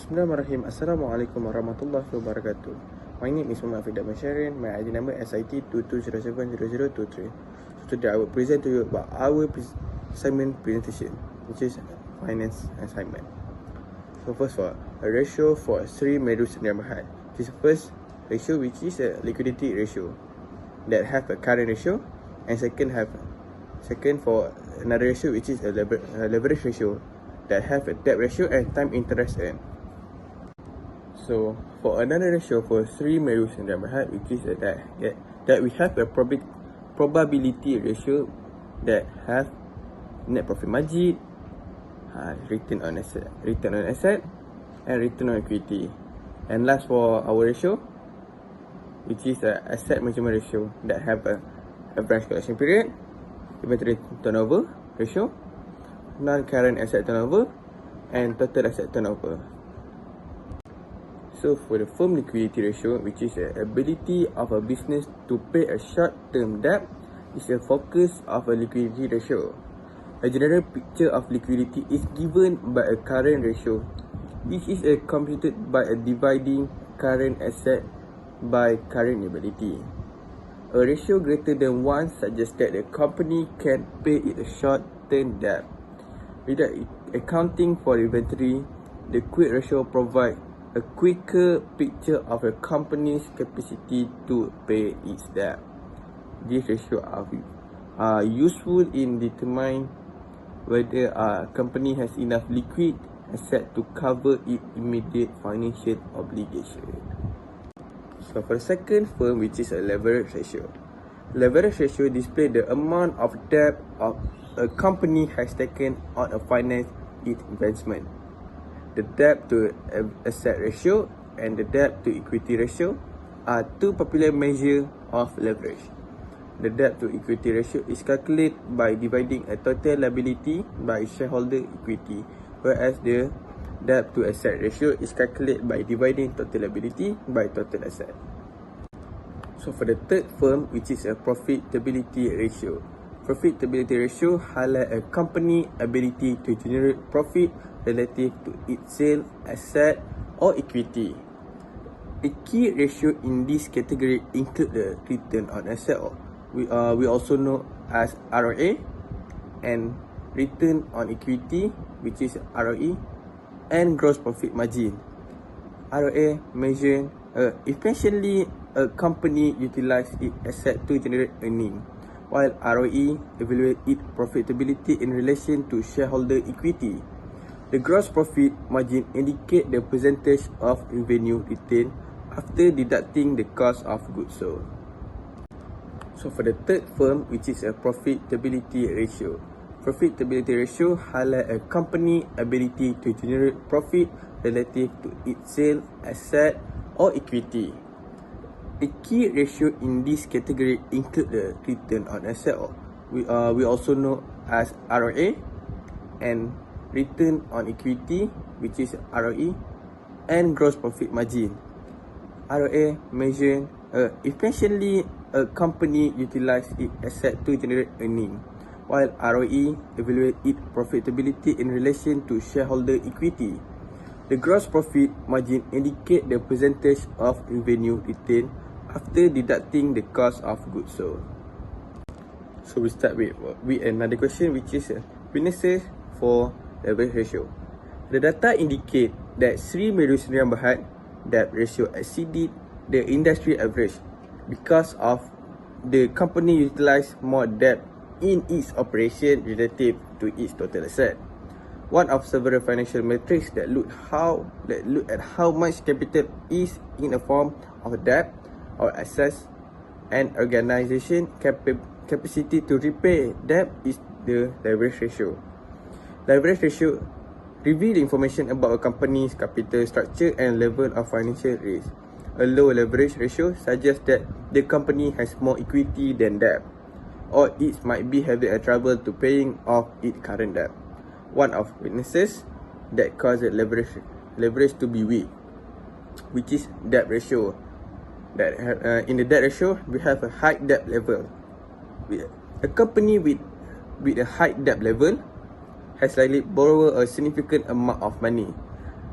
Bismillahirrahmanirrahim. Assalamualaikum warahmatullahi wabarakatuh. My name is Mohammad Firdaus Shahrin. My ID number SIT 22070023. So today I will present to you about our assignment presentation, which is finance assignment. So first of all, a ratio for three Medu Sdn Bhd. This is the first ratio, which is a liquidity ratio that have a current ratio, and second for another ratio, which is a leverage ratio that have a debt ratio and time interest earned. So for another ratio for three Medu Sdn Bhd, which is that we have a probability ratio that have net profit margin, return on asset, and return on equity. And last for our ratio, which is a asset management ratio that have a branch collection period, inventory turnover ratio, non-current asset turnover, and total asset turnover. So for the firm liquidity ratio, which is the ability of a business to pay a short-term debt, is a focus of a liquidity ratio. A general picture of liquidity is given by a current ratio, which is computed by dividing current asset by current liability. A ratio greater than 1 suggests that the company can pay its short-term debt. Without accounting for inventory, the quick ratio provides a quicker picture of a company's capacity to pay its debt. These ratios are useful in determining whether a company has enough liquid asset to cover its immediate financial obligation. So for the second firm, which is a leverage ratio. Leverage ratio displays the amount of debt of a company has taken on a finance its investment. The debt to asset ratio and the debt to equity ratio are two popular measures of leverage. The debt to equity ratio is calculated by dividing a total liability by shareholder equity, whereas the debt to asset ratio is calculated by dividing total liability by total asset. So for the third firm, which is a profitability ratio. Profitability ratio highlights a company's ability to generate profit relative to its sale, asset, or equity. A key ratio in this category include the return on asset, we also know as ROA, and return on equity, which is ROE, and gross profit margin. ROA measures efficiently a company utilize its asset to generate earning, while ROE evaluates its profitability in relation to shareholder equity. The gross profit margin indicates the percentage of revenue retained after deducting the cost of goods sold. So for the third firm, which is a profitability ratio. Profitability ratio highlights a company's ability to generate profit relative to its sale, asset, or equity. A key ratio in this category include the return on asset, we also know as ROA, and return on equity, which is ROE, and gross profit margin. ROA measures efficiently a company utilize its asset to generate earning, while ROE evaluates its profitability in relation to shareholder equity. The gross profit margin indicates the percentage of revenue retained after deducting the cost of goods sold. So we start with another question, which is weaknesses for leverage ratio. The data indicate that Sri Medu Sdn Bhd debt ratio exceeded the industry average because of the company utilized more debt in its operation relative to its total asset. One of several financial metrics that look at how much capital is in a form of debt or assets and organization capacity to repay debt is the leverage ratio. Leverage ratio reveals information about a company's capital structure and level of financial risk. A low leverage ratio suggests that the company has more equity than debt, or it might be having a trouble to paying off its current debt. One of weaknesses that cause the leverage to be weak, which is debt ratio. In the debt ratio, we have a high debt level. A company with a high debt level has likely borrowed a significant amount of money.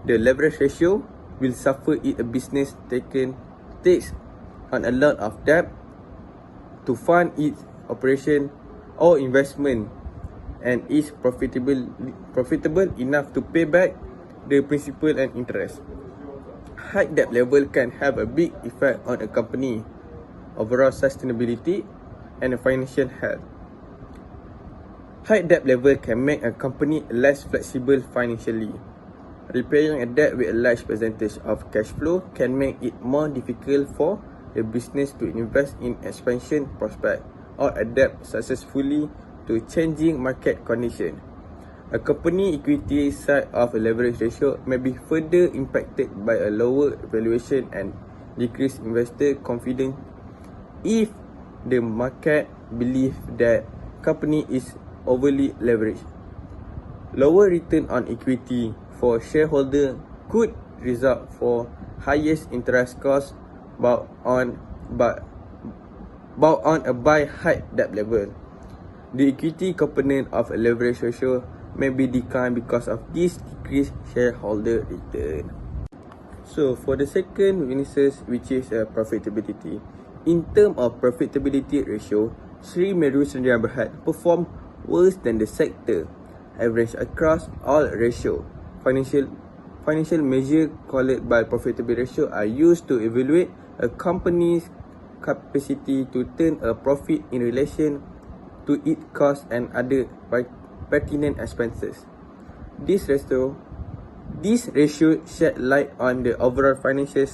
The leverage ratio will suffer if a business takes on a lot of debt to fund its operation or investment and is profitable enough to pay back the principal and interest. High debt level can have a big effect on a company overall sustainability and financial health. High debt level can make a company less flexible financially. Repaying a debt with a large percentage of cash flow can make it more difficult for the business to invest in expansion prospects or adapt successfully to changing market conditions. A company equity side of a leverage ratio may be further impacted by a lower valuation and decreased investor confidence if the market believes that company is overly leveraged. Lower return on equity for shareholder could result for highest interest cost but on a by high debt level. The equity component of a leverage ratio may be declined because of this decreased shareholder return. So for the second weaknesses, which is profitability. In terms of profitability ratio, Sri Meru Sdn Bhd performed worse than the sector average across all ratio. Financial measures called by profitability ratio are used to evaluate a company's capacity to turn a profit in relation to its costs and other pertinent expenses. This ratio shed light on the overall financial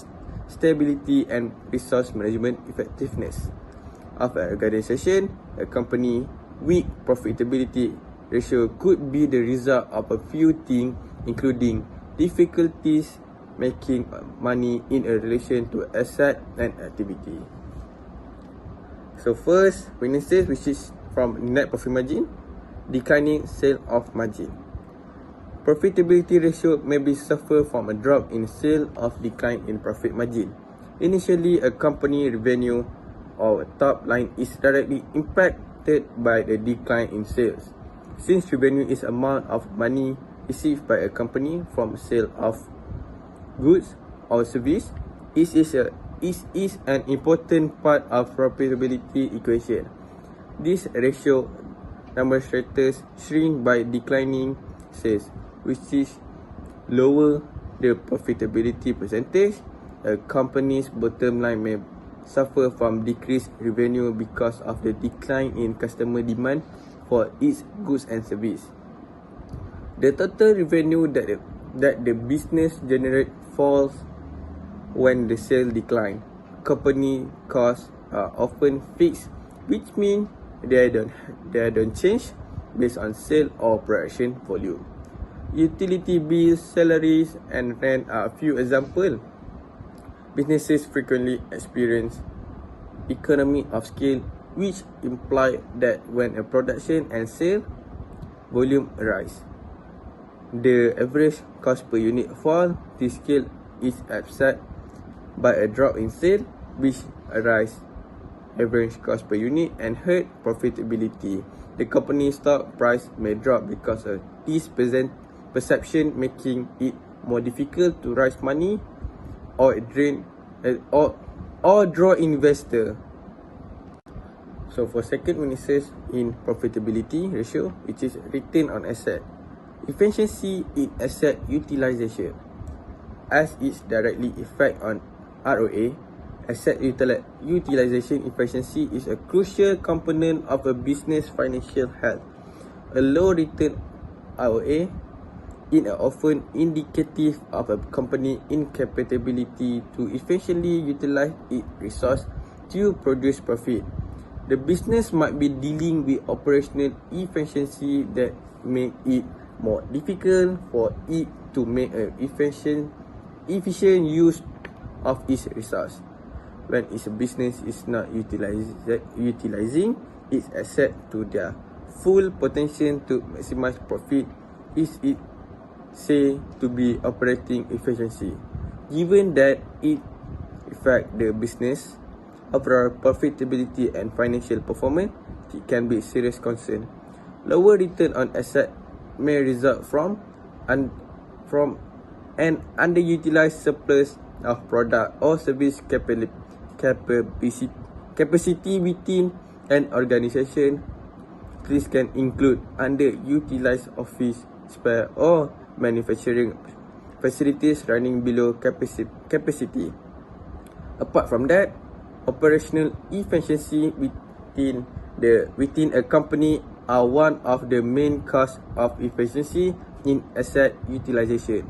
stability and resource management effectiveness of an organization. A company weak profitability ratio could be the result of a few things, including difficulties making money in relation to asset and activity. So first, weaknesses, which is from net profit margin, declining sale of margin. Profitability ratio may be suffer from a drop in sale of decline in profit margin. Initially, a company revenue or top line is directly impacted by the decline in sales. Since revenue is amount of money received by a company from sale of goods or service, it is an important part of profitability equation. This ratio demonstrates shrink by declining sales, which is lower the profitability percentage. A company's bottom line may suffer from decreased revenue because of the decline in customer demand for its goods and service. The total revenue that the business generates falls when the sales decline. Company costs are often fixed, which means they don't change based on sale or production volume. Utility bills, salaries, and rent are a few examples. Businesses frequently experience economy of scale, which imply that when a production and sale volume rise, the average cost per unit fall. This scale is offset by a drop in sale, which rise average cost per unit and hurt profitability. The company's stock price may drop because of this perception, making it more difficult to raise money or draw investor. So for second weaknesses in profitability ratio, which is return on asset. Efficiency in asset utilization, as its directly effect on ROA. Asset utilization efficiency is a crucial component of a business financial health. A low return ROA is often indicative of a company incapability to efficiently utilize its resource to produce profit. The business might be dealing with operational efficiency that make it more difficult for it to make an efficient use of its resource. When its business is not utilizing its asset to their full potential to maximize profit, is it said to be operating efficiency? Given that it affects the business overall profitability and financial performance, it can be a serious concern. Lower return on asset may result from an underutilized surplus of product or service capacity within an organization. This can include underutilized office spare or manufacturing facilities running below capacity. Apart from that, operational efficiency within a company are one of the main causes of efficiency in asset utilization.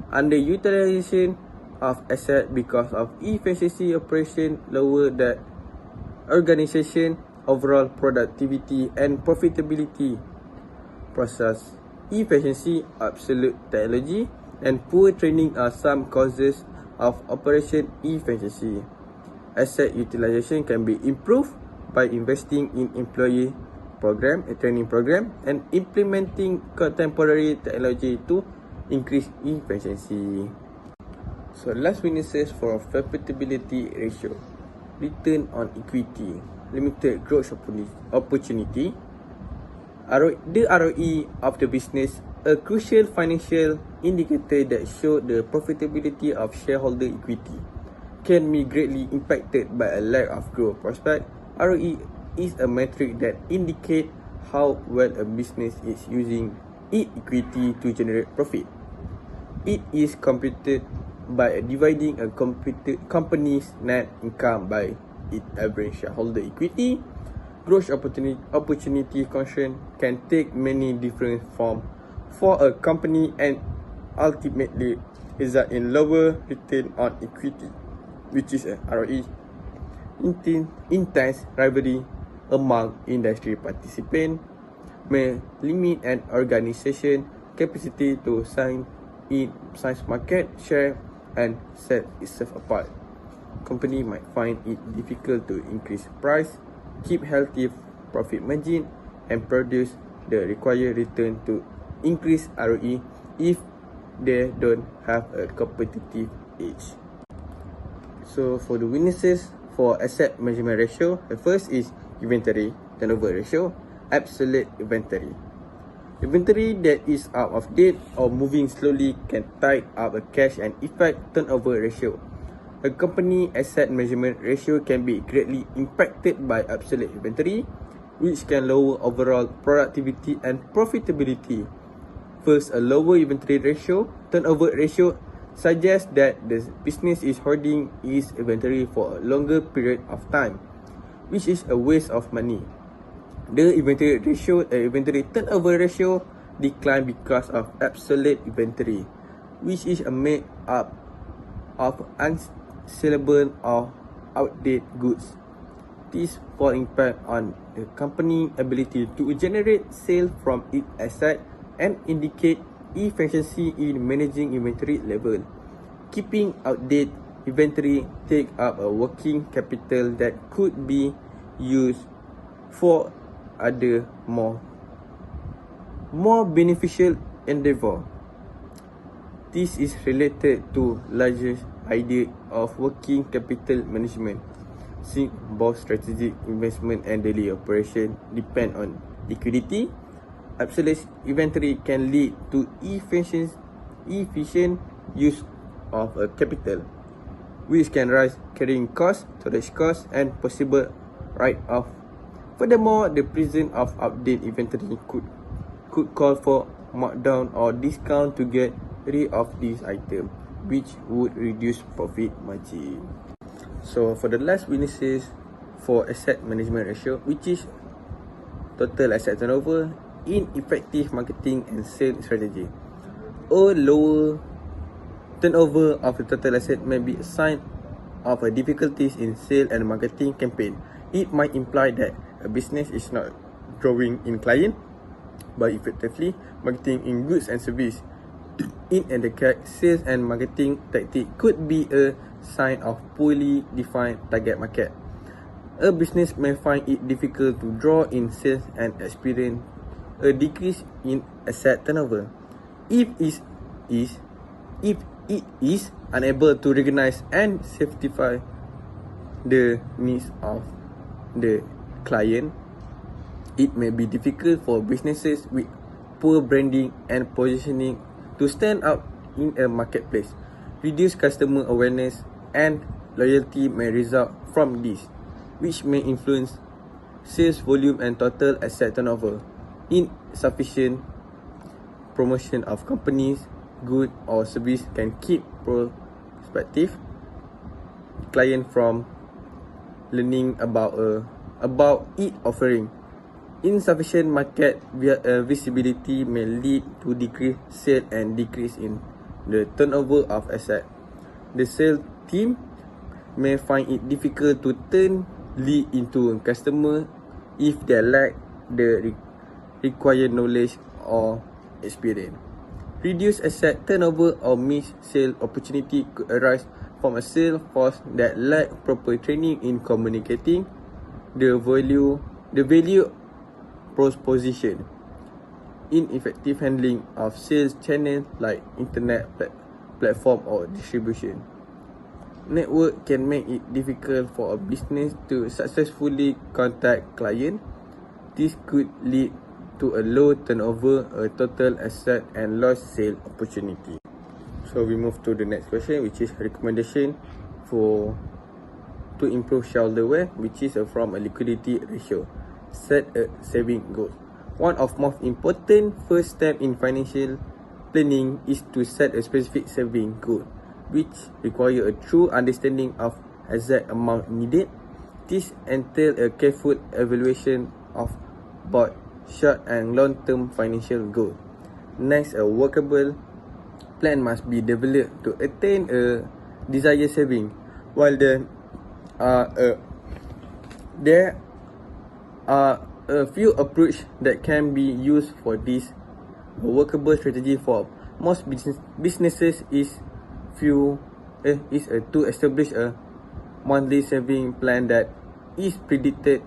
Underutilization of asset because of efficiency operation lower the organization overall productivity and profitability. Process efficiency, absolute technology, and poor training are some causes of operation efficiency. Asset utilization can be improved by investing in employee training program, and implementing contemporary technology to increase efficiency. So last witnesses for profitability ratio, return on equity, limited growth opportunity, the ROE of the business, a crucial financial indicator that shows the profitability of shareholder equity, can be greatly impacted by a lack of growth prospect. ROE is a metric that indicates how well a business is using its equity to generate profit. It is computed by dividing a company's net income by its average shareholder equity. Growth opportunity function can take many different forms for a company and ultimately result in lower return on equity, which is a ROE. Intense rivalry among industry participants may limit an organization's capacity to size market share and set itself apart. Company might find it difficult to increase price, keep healthy profit margin, and produce the required return to increase ROE if they don't have a competitive edge. So for the witnesses for asset management ratio, the first is inventory turnover ratio, absolute inventory. Inventory that is out of date or moving slowly can tie up a cash and effect turnover ratio. A company asset management ratio can be greatly impacted by absolute inventory, which can lower overall productivity and profitability. First, a lower inventory ratio, turnover ratio, suggests that the business is hoarding its inventory for a longer period of time, which is a waste of money. The inventory turnover ratio decline because of absolute inventory, which is made up of unsellable or outdated goods. This will impact on the company's ability to generate sales from its asset and indicate efficiency in managing inventory level. Keeping outdated inventory take up a working capital that could be used for other more beneficial endeavor. This is related to larger idea of working capital management, since both strategic investment and daily operation depend on liquidity. Absolute inventory can lead to efficient use of a capital, which can rise carrying costs, storage costs, and possible write-off. Furthermore, the presence of outdated inventory could call for markdown or discount to get rid of these items, which would reduce profit margin. So for the last witnesses for asset management ratio, which is total asset turnover, ineffective marketing and sales strategy. A lower turnover of the total asset may be a sign of a difficulties in sales and marketing campaign. It might imply that a business is not growing in client by effectively marketing in goods and service. In the case, sales and marketing tactic could be a sign of poorly defined target market. A business may find it difficult to draw in sales and experience a decrease in asset turnover. If it is unable to recognize and satisfy the needs of the client, it may be difficult for businesses with poor branding and positioning to stand out in a marketplace. Reduced customer awareness and loyalty may result from this, which may influence sales volume and total asset turnover. Insufficient promotion of companies, good or service can keep prospective client from learning about its offering. Insufficient market visibility may lead to decreased sale and decrease in the turnover of asset. The sales team may find it difficult to turn lead into a customer if they lack the required knowledge or experience. Reduced asset turnover or missed sale opportunity could arise from a sales force that lack proper training in communicating the value proposition. Ineffective handling of sales channels like internet platform or distribution. Network can make it difficult for a business to successfully contact client. This could lead to a low turnover, a total asset and lost sale opportunity. So we move to the next question, which is recommendation to improve shareholder wealth, which is from a liquidity ratio. Set a saving goal. One of most important first step in financial planning is to set a specific saving goal, which require a true understanding of exact amount needed. This entails a careful evaluation of both short and long-term financial goals. Next, a workable plan must be developed to attain a desired saving. While there are a few approaches that can be used for this. A workable strategy for most businesses is to establish a monthly saving plan that is predicted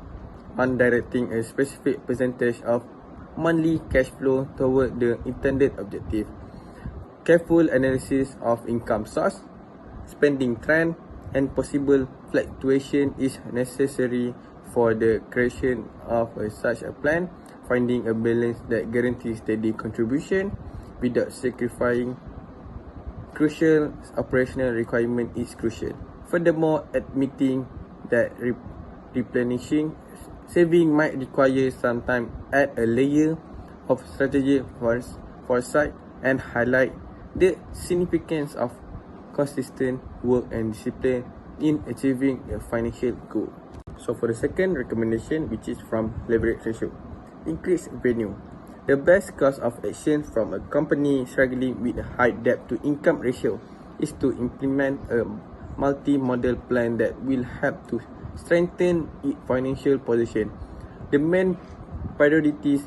on directing a specific percentage of monthly cash flow toward the intended objective. Careful analysis of income source, spending trend, and possible fluctuation is necessary for the creation of such a plan. Finding a balance that guarantees steady contribution without sacrificing crucial operational requirement is crucial. Furthermore, admitting that replenishing saving might require some time, add a layer of strategic foresight and highlight the significance of consistent work and discipline in achieving a financial goal. So for the second recommendation, which is from leverage ratio, increase revenue. The best course of action from a company struggling with a high debt to income ratio is to implement a multi-model plan that will help to strengthen its financial position. The main priorities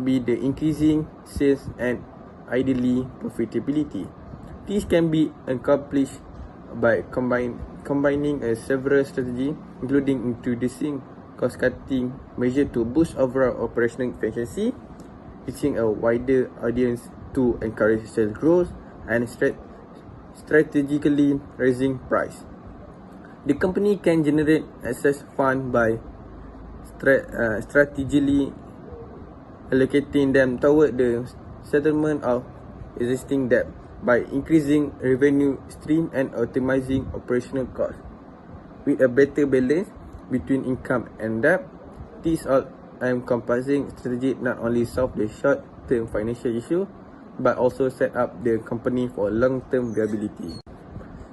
be the increasing sales and ideally profitability. This can be accomplished by combining several strategies, including introducing cost-cutting measures to boost overall operational efficiency, reaching a wider audience to encourage sales growth, and strategically raising price. The company can generate excess fund by strategically allocating them toward the settlement of existing debt by increasing revenue stream and optimizing operational costs. With a better balance between income and debt, these all encompassing strategy not only solve the short-term financial issue but also set up the company for long-term viability.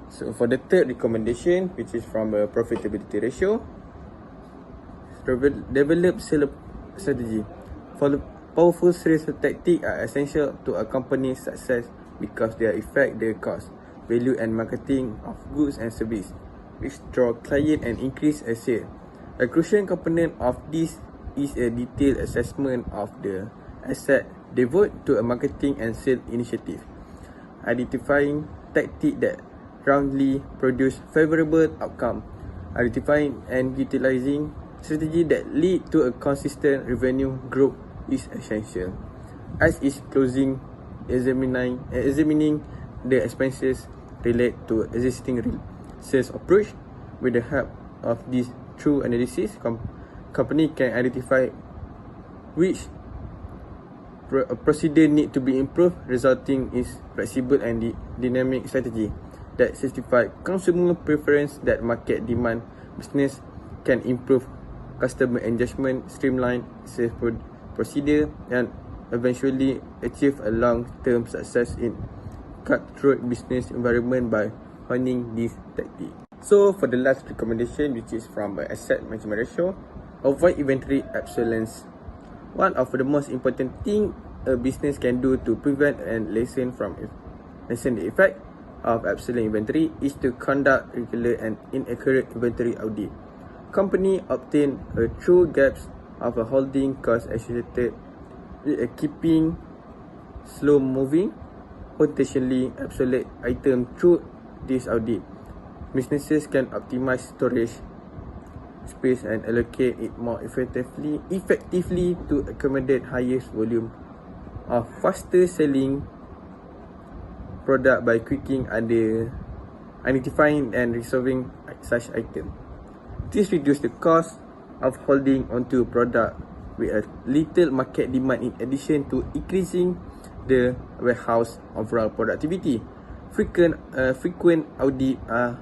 So for the third recommendation, which is from a profitability ratio, develop sales strategy. Powerful sales tactics are essential to a company's success because they affect the cost, value and marketing of goods and services, which draw clients and increase a sale. A crucial component of this is a detailed assessment of the asset devoted to a marketing and sales initiative, identifying tactics that roundly produce favorable outcome, identifying and utilizing strategies that lead to a consistent revenue growth is essential, as is examining the expenses related to existing sales approach. With the help of this true analysis, company can identify which procedure need to be improved, resulting in flexible and dynamic strategy that satisfy consumer preference, that market demand. Business can improve customer engagement, streamline sales procedure, and eventually achieve a long-term success in cutthroat business environment by honing this tactic. So for the last recommendation, which is from asset management ratio, avoid inventory obsolescence. One of the most important thing a business can do to prevent and lessen the effect of obsolete inventory is to conduct regular and inaccurate inventory audit. Company obtain a true gaps of a holding cost associated with keeping slow moving, potentially obsolete item through this audit. Businesses can optimize storage space and allocate it more effectively to accommodate highest volume of faster selling product by quickly identifying and resolving such item. This reduces the cost of holding onto product with a little market demand, in addition to increasing the warehouse overall productivity. Frequent audit are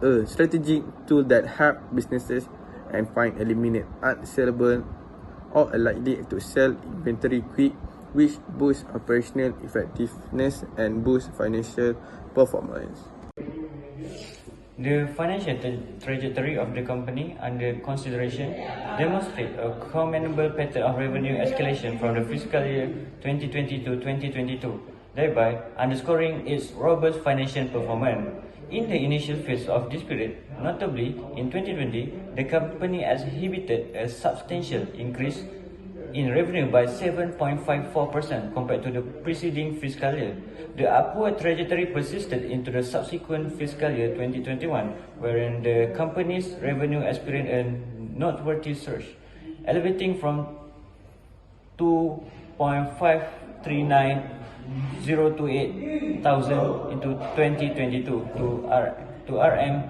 a strategic tool that help businesses and eliminate unsellable or unlikely to sell inventory quick, which boosts operational effectiveness and boosts financial performance. The financial trajectory of the company under consideration demonstrates a commendable pattern of revenue escalation from the fiscal year 2020 to 2022, thereby underscoring its robust financial performance. In the initial phase of this period, notably in 2020, the company exhibited a substantial increase in revenue by 7.54% compared to the preceding fiscal year. The upward trajectory persisted into the subsequent fiscal year 2021, wherein the company's revenue experienced a noteworthy surge, elevating from 2.539028 thousand into 2022 to RM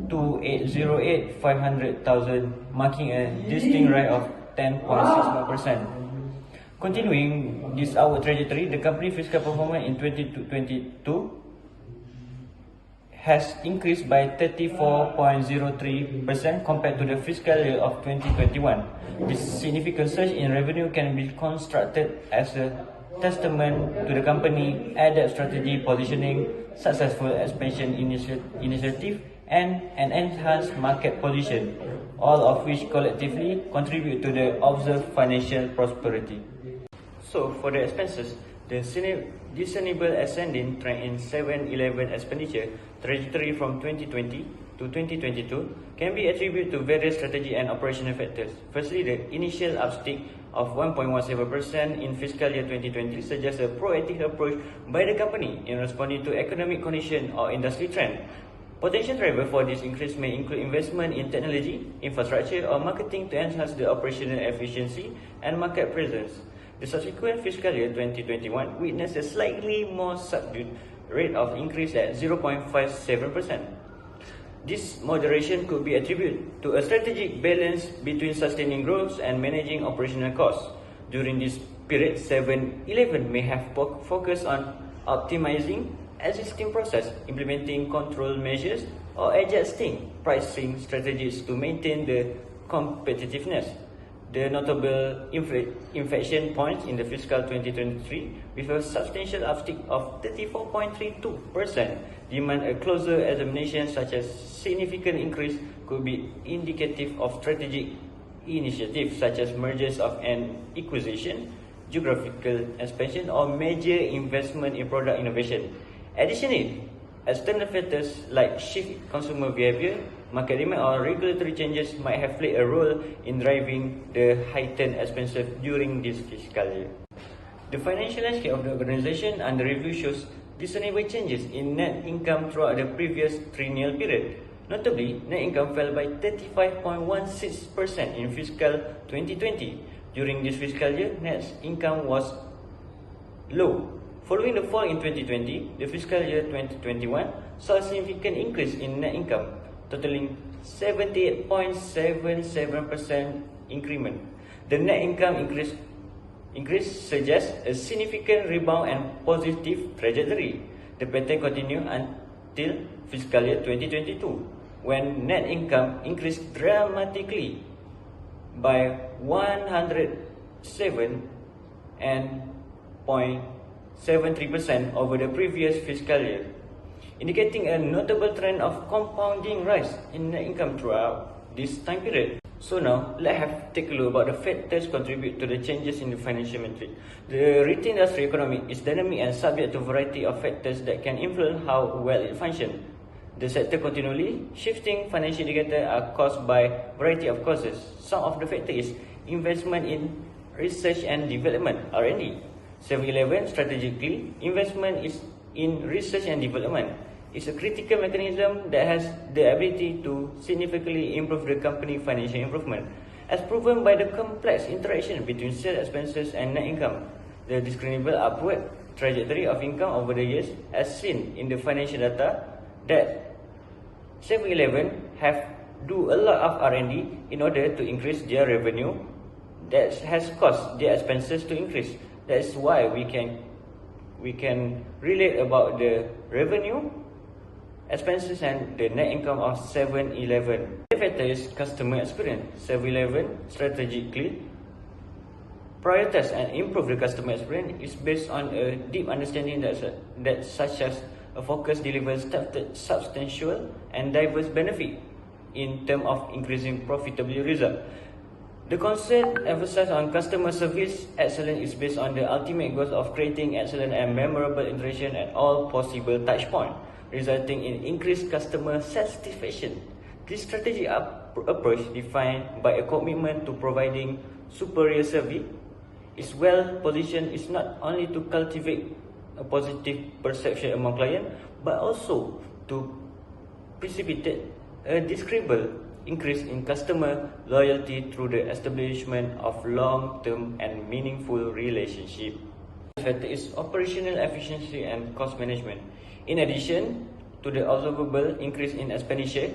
2808,500,000, marking a distinct rise of 10.61%. Continuing this upward trajectory, the company's fiscal performance in 2022 has increased by 34.03% compared to the fiscal year of 2021. This significant surge in revenue can be constructed as a testament to the company's adept strategy positioning, successful expansion initiative, and an enhanced market position, all of which collectively contribute to the observed financial prosperity. So, for the expenses, the discernible ascending trend in 7-Eleven expenditure trajectory from 2020 to 2022 can be attributed to various strategy and operational factors. Firstly, the initial uptick of 1.17% in fiscal year 2020 suggests a proactive approach by the company in responding to economic condition or industry trend. Potential driver for this increase may include investment in technology, infrastructure, or marketing to enhance the operational efficiency and market presence. The subsequent fiscal year 2021 witnessed a slightly more subdued rate of increase at 0.57%. This moderation could be attributed to a strategic balance between sustaining growth and managing operational costs. During this period, 7-Eleven may have focused on optimizing existing process, implementing control measures, or adjusting pricing strategies to maintain the competitiveness. The notable inflection points in the fiscal 2023, with a substantial uptick of 34.32%, demand a closer examination. Such as significant increase could be indicative of strategic initiatives such as mergers of an acquisition, geographical expansion, or major investment in product innovation. Additionally, external factors like shift consumer behavior, market demand, or regulatory changes might have played a role in driving the heightened expenses during this fiscal year. The financial landscape of the organization under review shows discernible changes in net income throughout the previous triennial period. Notably, net income fell by 35.16% in fiscal 2020. During this fiscal year, net income was low. Following the fall in 2020, the fiscal year 2021 saw a significant increase in net income, totaling 78.77% increment. The net income increase increase suggests a significant rebound and positive trajectory. The pattern continued until fiscal year 2022, when net income increased dramatically by 107.73% over the previous fiscal year, indicating a notable trend of compounding rise in net income throughout this time period. So now, let's take a look about the factors contribute to the changes in the financial metric. The retail industry economy is dynamic and subject to a variety of factors that can influence how well it functions. The sector continually shifting financial indicators are caused by a variety of causes. Some of the factors is investment in research and development (R&D). 7-Eleven strategically investment is in research and development is a critical mechanism that has the ability to significantly improve the company's financial improvement, as proven by the complex interaction between sales expenses and net income. The discernible upward trajectory of income over the years, as seen in the financial data, that 7-Eleven have do a lot of R&D in order to increase their revenue, that has caused their expenses to increase. That's why we can relate about the revenue, expenses and the net income of 7-Eleven. The factor is customer experience. 7-Eleven strategically prioritize and improve the customer experience is based on a deep understanding that such as a focus delivers substantial and diverse benefit in terms of increasing profitability result. The concept emphasis on customer service excellence is based on the ultimate goal of creating excellent and memorable interaction at all possible touch points, resulting in increased customer satisfaction. This strategic approach, defined by a commitment to providing superior service, is well positioned is not only to cultivate a positive perception among clients, but also to precipitate a desirable increase in customer loyalty through the establishment of long-term and meaningful relationship. The factor is operational efficiency and cost management. In addition to the observable increase in expenditure,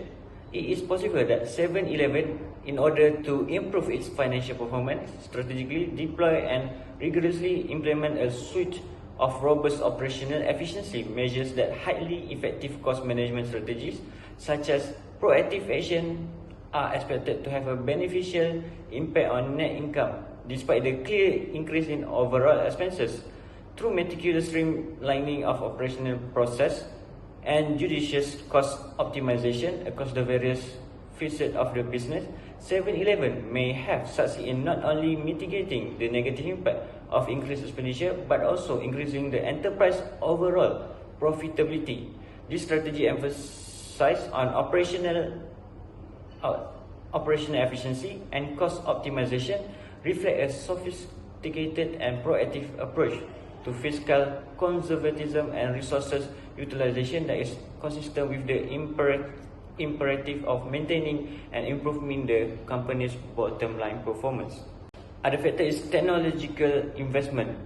it is possible that 7-Eleven, in order to improve its financial performance, strategically deploy and rigorously implement a suite of robust operational efficiency measures that highly effective cost management strategies, such as proactive action, are expected to have a beneficial impact on net income, despite the clear increase in overall expenses. Through meticulous streamlining of operational process and judicious cost optimization across the various facets of the business, 7-Eleven may have succeeded in not only mitigating the negative impact of increased expenditure, but also increasing the enterprise overall profitability. This strategy emphasizes on operational efficiency and cost optimization, reflect a sophisticated and proactive approach to fiscal conservatism and resources utilization that is consistent with the imperative of maintaining and improving the company's bottom line performance. Other factor is technological investment.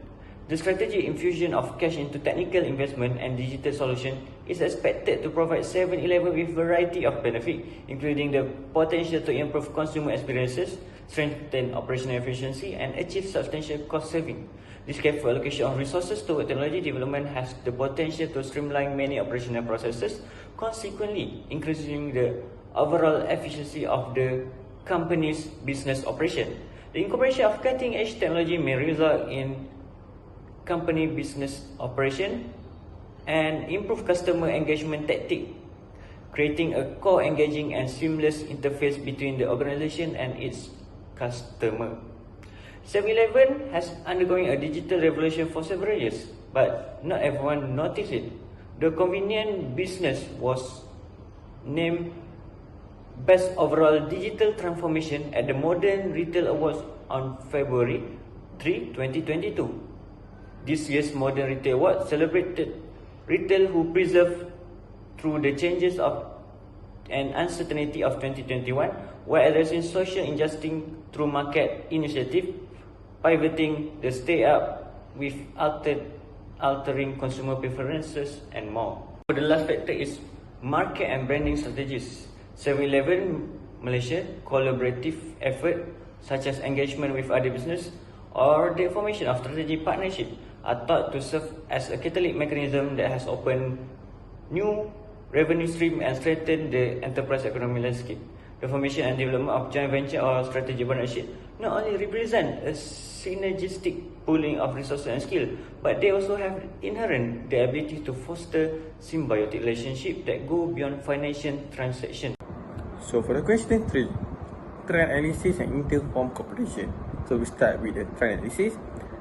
The strategic infusion of cash into technical investment and digital solution is expected to provide 7-Eleven with a variety of benefits, including the potential to improve consumer experiences, strengthen operational efficiency, and achieve substantial cost saving. This careful allocation of resources toward technology development has the potential to streamline many operational processes, consequently increasing the overall efficiency of the company's business operation. The incorporation of cutting-edge technology may result in company business operation and improve customer engagement tactic, creating a core engaging and seamless interface between the organization and its customer. 7-Eleven has undergoing a digital revolution for several years, but not everyone noticed it. The convenient business was named Best Overall Digital Transformation at the Modern Retail Awards on February 3, 2022. This year's Modern Retail Award celebrated retail who preserved through the changes of and uncertainty of 2021, while addressing social injustice through market initiative, pivoting the stay up with altering consumer preferences and more. The last factor is market and branding strategies. 7-Eleven Malaysia collaborative effort such as engagement with other business or the formation of strategic partnership are thought to serve as a catalytic mechanism that has opened new revenue stream and strengthened the enterprise economy landscape. The formation and development of joint venture or strategic partnership not only represent a synergistic pooling of resources and skill, but they also have inherent the ability to foster symbiotic relationship that go beyond financial transaction. So for the question 3, trend analysis and interform cooperation. So we start with the trend analysis.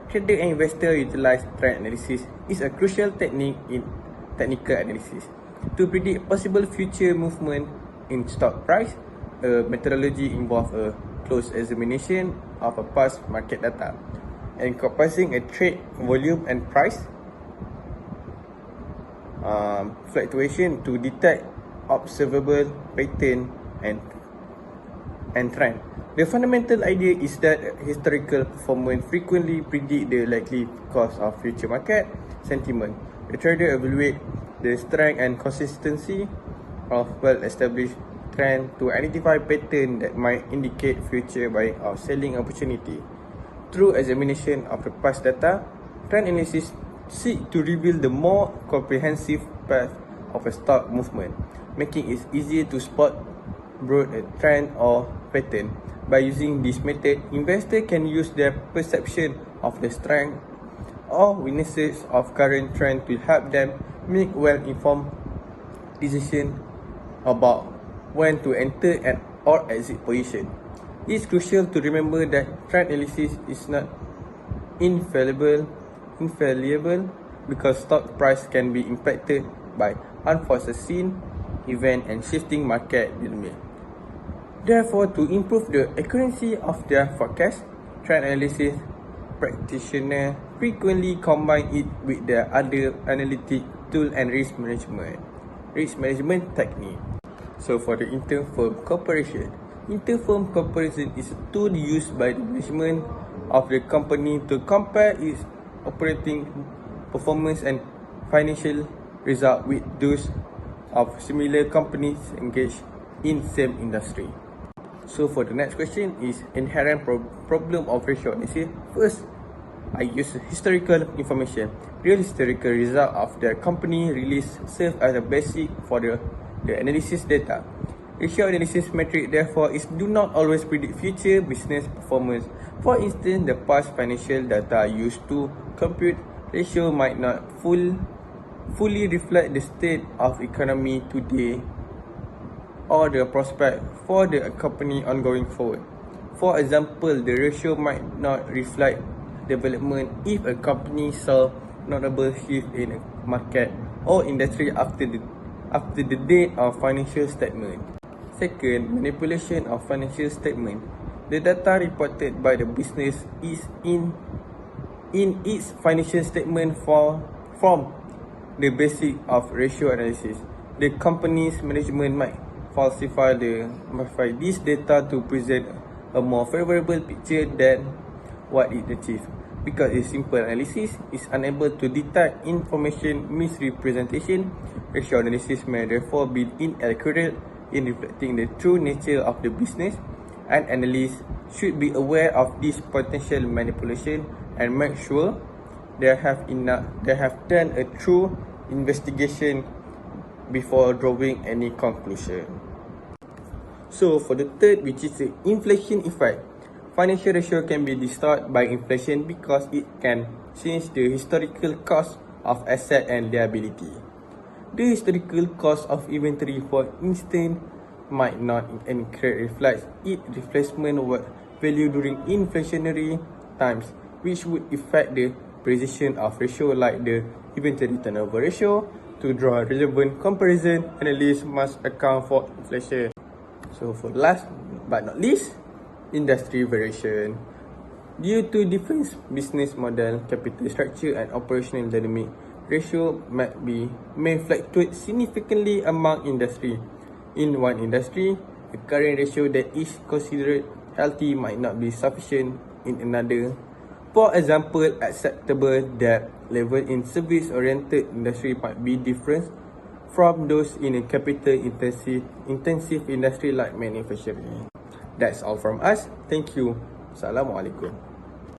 Trader and investor utilize trend analysis is a crucial technique in technical analysis to predict possible future movement in stock price. A methodology involves a close examination of a past market data, encompassing a trade volume and price fluctuation to detect observable pattern and trend. The fundamental idea is that historical performance frequently predict the likely course of future market sentiment. The trader evaluate the strength and consistency of well-established trend to identify pattern that might indicate future buying or selling opportunity. Through examination of the past data, trend analysis seek to reveal the more comprehensive path of a stock movement, making it easier to spot broad trend or pattern. By using this method, investors can use their perception of the strength or weaknesses of current trend to help them make well-informed decisions about when to enter and or exit position. It's crucial to remember that trend analysis is not infallible because stock price can be impacted by unforeseen event and shifting market dynamics. Therefore, to improve the accuracy of their forecast, trend analysis practitioners frequently combine it with their other analytic tool and risk management technique. So for the interfirm cooperation is a tool used by the management of the company to compare its operating performance and financial result with those of similar companies engaged in same industry. So for the next question is inherent problem of ratio analysis. First, I use historical information. Real historical result of the company release serve as a basic for the analysis data. Ratio analysis metric therefore do not always predict future business performance. For instance, the past financial data used to compute ratio might not fully reflect the state of economy today or the prospect for the company ongoing forward. For example, the ratio might not reflect development if a company saw notable shift in a market or industry after the date of financial statement. Second, manipulation of financial statement. The data reported by the business is in its financial statement from the basic of ratio analysis. The company's management might falsify this data to present a more favorable picture than what it achieved. Because a simple analysis is unable to detect information misrepresentation, ratio analysis may therefore be inaccurate in reflecting the true nature of the business. An analyst should be aware of this potential manipulation and make sure they have done a true investigation before drawing any conclusion. So for the third, which is the inflation effect. Financial ratio can be distorted by inflation because it can change the historical cost of asset and liability. The historical cost of inventory, for instance, might not accurately reflect its replacement value during inflationary times, which would affect the precision of ratio like the inventory turnover ratio. To draw a relevant comparison, analysts must account for inflation. So for last but not least, industry variation. Due to different business model, capital structure and operational dynamic, ratio may fluctuate significantly among industry. In one industry, the current ratio that is considered healthy might not be sufficient in another. For example, acceptable debt level in service-oriented industry might be different from those in a capital-intensive industry like manufacturing. That's all from us. Thank you. Assalamualaikum.